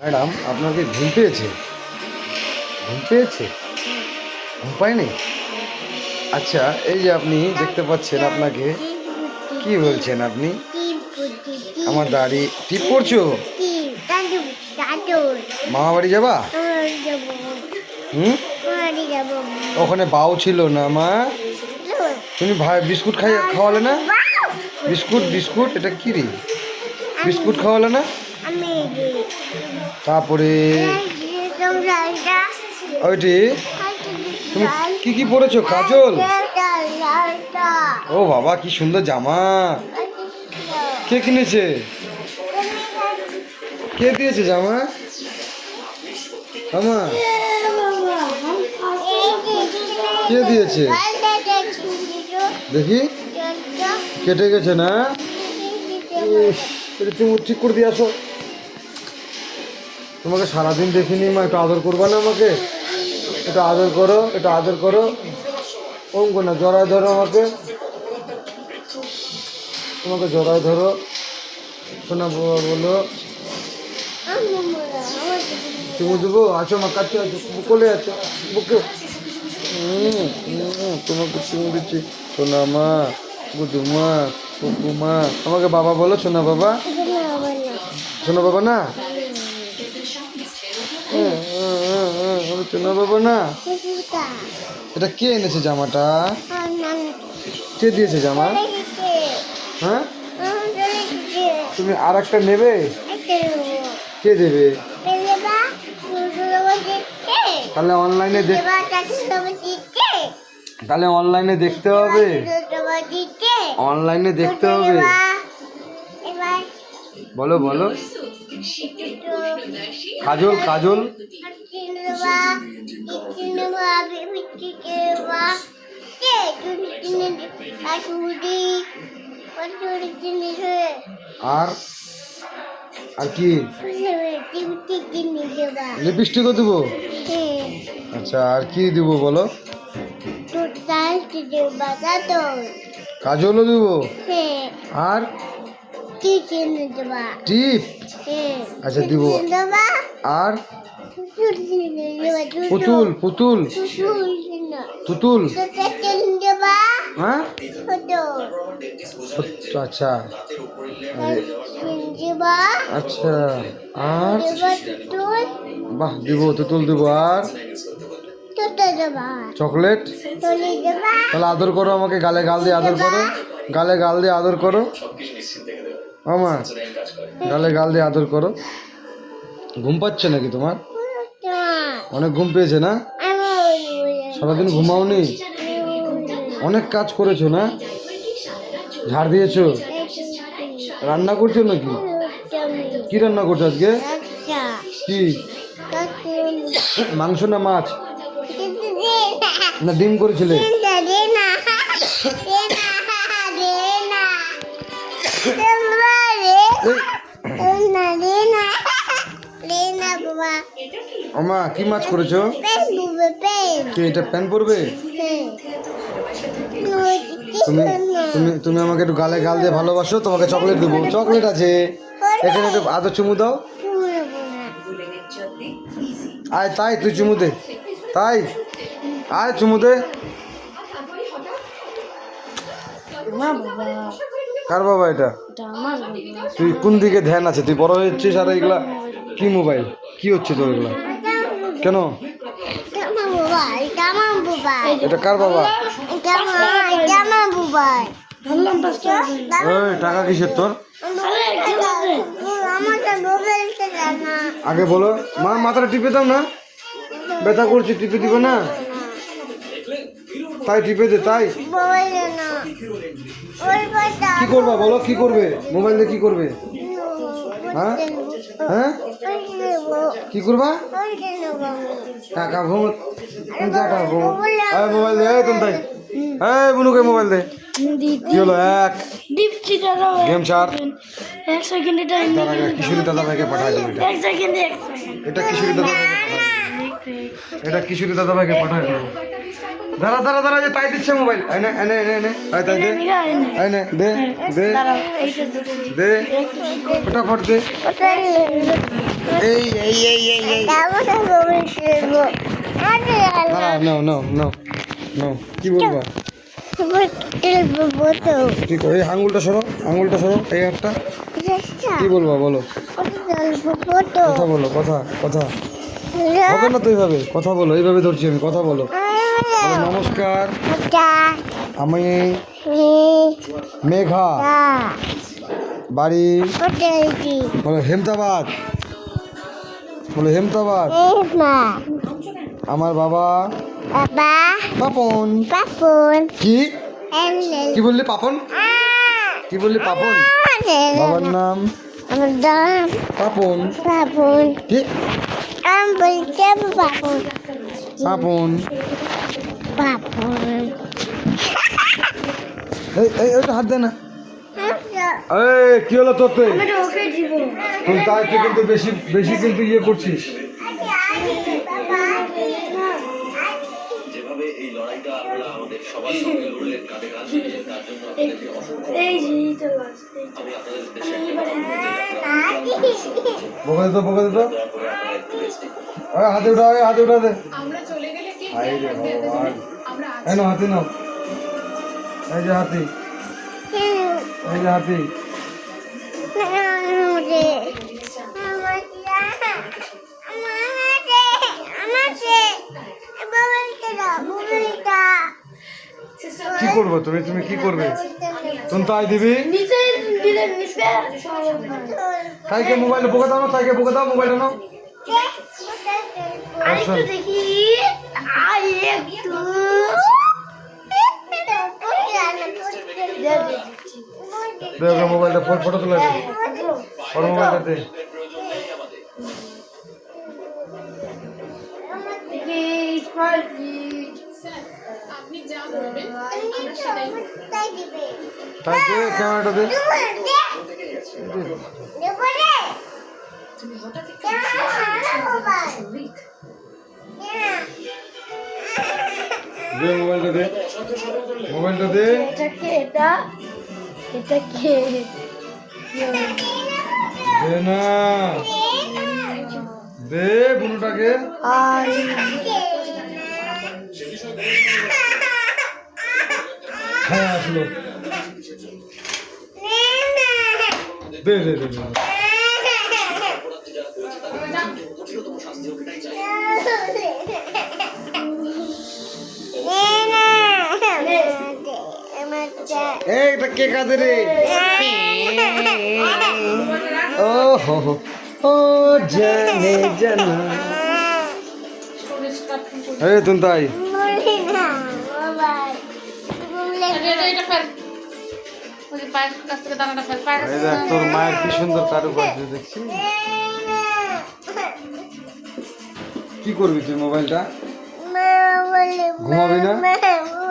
Madam, আপনার কি ঘুম পেয়েছে? ঘুম পেয়েছে? ঘুম পায়নি? আচ্ছা, এই যে আপনি দেখতে পাচ্ছেন, আপনাকে কি বলছেন আপনি? আমার দাড়ি টিপ করছো? মামা বাড়ি যাবা? হুম, ওখানে বাউ ছিল না মা? তুমি ভাই বিস্কুট খাওয়ালে না? বিস্কুট বিস্কুট এটা কি রে? বিস্কুট খাওয়ালে না? তারপরে ওইটি তুমি কি কি পরেছো? কাজল? ও বাবা, কি সুন্দর জামা! কে কিনেছে? কে দিয়েছে জামা? মামা কে দিয়েছে? দেখি, কেটে গেছে না? এটা তুমি ঠিক করে দিয়ে আসো। তোমাকে সারাদিন দেখিনি মা, একটু আদর করবা না আমাকে? একটু আদর করো, একটু আদর করো। অঙ্ক না, জড়ায় ধরো আমাকে, তোমাকে জড়ায় ধরো। শোনা বাবা বলো, চুমু দেবো? আছো মা, কাছে আছো, কোলে আছো, বুকে। তোমাকে চুমু দিচ্ছি সোনা মা, বুধু মা, পুকু মা। আমাকে বাবা বলো, সোনা বাবা। সোনা বাবা না? সোনা বাবা না? এটা কে এনেছে জামাটা? কে দিয়েছে জামা? হ্যাঁ, তুমি আর একটা নেবে? কে দেবে? তাহলে অনলাইনে তাহলে অনলাইনে দেখতে হবে, অনলাইনে দেখতে হবে। বলো বলো, কাজল কাজল আর আর কি? লিপস্টিকও দেবো? আচ্ছা, আর কি দেবো বলো? কাজলও দেবো? আর টিপ? আচ্ছা দিব। আর পুতুল পুতুল পুতুল? হ্যাঁ, আচ্ছা আচ্ছা। আর বাহ, দিব, তুতুল দিব। আর চকলেট? তাহলে আদর করো আমাকে, গালে গাল দিয়ে আদর করো, গালে গাল দিয়ে আদর করো আমা, গালে গাল দিয়ে আদর করো। ঘুম পাচ্ছে নাকি তোমার? অনেক ঘুম পেয়েছে না? সারাদিন ঘুমাওনি? অনেক কাজ করেছো না? ঝাড় দিয়েছো? রান্না করছো নাকি? কি রান্না করছো আজকে? কি মাংস না মাছ না ডিম করেছিলে? আমা কি মাছ করেছো? কি এটা প্যান পরবে? তুমি তুমি তুমি আমাকে একটু গালে গাল দিয়ে ভালোবাসো, তোমাকে চকলেট দেবো। চকলেট আছে এখানে, একটু আদর চুমু দাও। আয়, তাই তুই চুমু দে, তাই আয় চুমু দে। কার বাবা এটা? তুই কোন দিকে ধ্যান আছে? তুই বড় হচ্ছিস আর এগুলা কি মোবাইল? কি হচ্ছে তোর এগুলা? কেন? এটা কার বাবা? টাকা কিসের তোর? আগে বলো মা, মাথাটা টিপে দাও না, ব্যথা করছে, টিপে দিবে না? তাই টিপে দে। তাই কি করবা বলো, কি করবে? মোবাইল দিয়ে কি করবে? হ্যাঁ হ্যাঁ, কি করবা? টাকা ঘুম, টাকা ঘুম। মোবাইল দে তুমি, তাই বুনুকে মোবাইল দে। কি হলো? এক গেম ছাড়। কিশোরী দাদা ভাইকে পাঠাই দেবো। এটা কিশোরী দাদা ভাইকে পাঠাই দেবো। দাঁড়া দাঁড়া দাঁড়া, যে তাই দিচ্ছে মোবাইল। এনে এনে এনে এনে আয় তাই দে, এনে দে দে দে, ফটাফট দে। এই এই এই এই এই নাও নাও নাও নাও, কি বলবা? ঠিক এই আঙুলটা সরো, আঙুলটা সরো, এই একটা কি বলবা বলো, কথা বলো, কথা কথা হবে না তো, এইভাবে কথা বলো, এইভাবে ধরছি আমি, কথা বলো। বলো, নমস্কার, আমি মেঘা, বাড়ি বলো হেমতাবাদ, বলো হেমতাবাদ, আমার বাবা পাপন। কি কি বললি পাপন? কি বললি পাপন? বাবার নাম পাপন। কি পাপন? এই এই ওটা হাত দে না। এই কি হলো তোর? তুই তাই তুই কিন্তু বেশি বেশি কিন্তু ইয়ে করছিস। যেভাবে এই লড়াইটা আপনারা আমাদের সবার সঙ্গে লড়লেন, কাঁধে কাঁধ মিলিয়ে, তার জন্য আপনাদেরকে অসংখ্য আমি আপনাদের উদ্দেশ্যে বকা দিত, বকা দিত। হাতে উঠা, হাতে উঠা দে। আমরা চলে গেলে কি এই নাও হাতি, নাও, এই যে হাতি, এই যে হাতি। কি করবো তুমি? তুমি কি করবে? তুমি তাই দিবি, তাইকে মোবাইলে বোকা দাও না, তাইকে বোকা দাও, মোবাইলটা নাও। মোবাইলটা ফটো তোলা, ওর মোবাইলটাতে তাইকে ক্যামেরাটা দে। দে মোবাইলটা দে, মোবাইলটা দে। দে না, দে বুনুটাকে। হ্যাঁ আসলো, দে দে দে দে। এইটা কে কাঁদে রে? ও হো হো, ও জানে জানা। এই তুমি তাই তোর মায়ের কি সুন্দর কারুকার্য দেখছি। কি করবি তুই মোবাইলটা? ঘুমাবি না?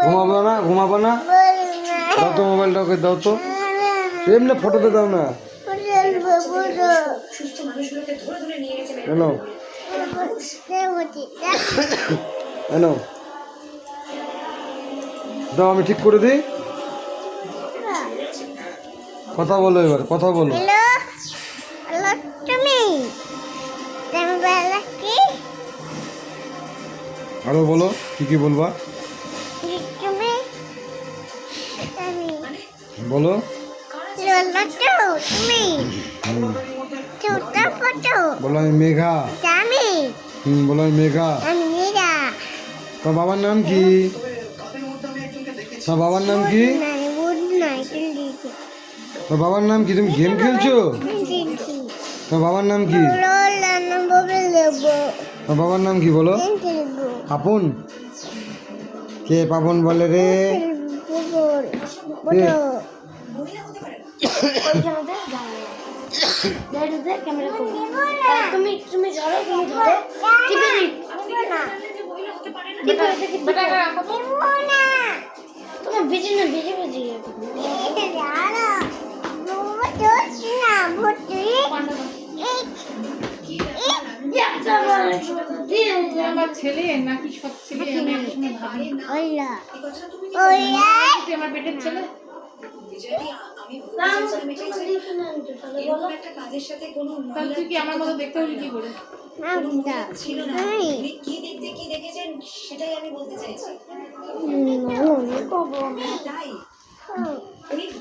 ঘুমাবো না? ঘুমাবো না? দাও তো মোবাইলটা, ওকে দাও তো, এমনি ফটোতে দাও না। এনো এনো দাও, আমি ঠিক করে দিই। কথা বলো এবার, কথা বলো। আরো বলো, কি কি বলবা বলো। বলো আমি মেঘা। বলো আমি মেঘা। তোর বাবার নাম কি? তোর বাবার নাম কি? তোর বাবার নাম কি? তুমি গেম খেলছো? তোর বাবার নাম কি? তোর বাবার নাম কি বলো? পাপন। কে পাপন বলে রে? তুমি ধরো, তুমি ধরো, তোমার বেজে না, বেজে বেজে আমার ছেলে নাকি সব ছেলে আমি একসময় ভাবি আমার পেটের ছেলে তাহলে তুই কি আমার মতো দেখতে হলি কি করে? ছিল না কি দেখতে কি দেখেছেন সেটাই আমি বলতে চাইছি তাই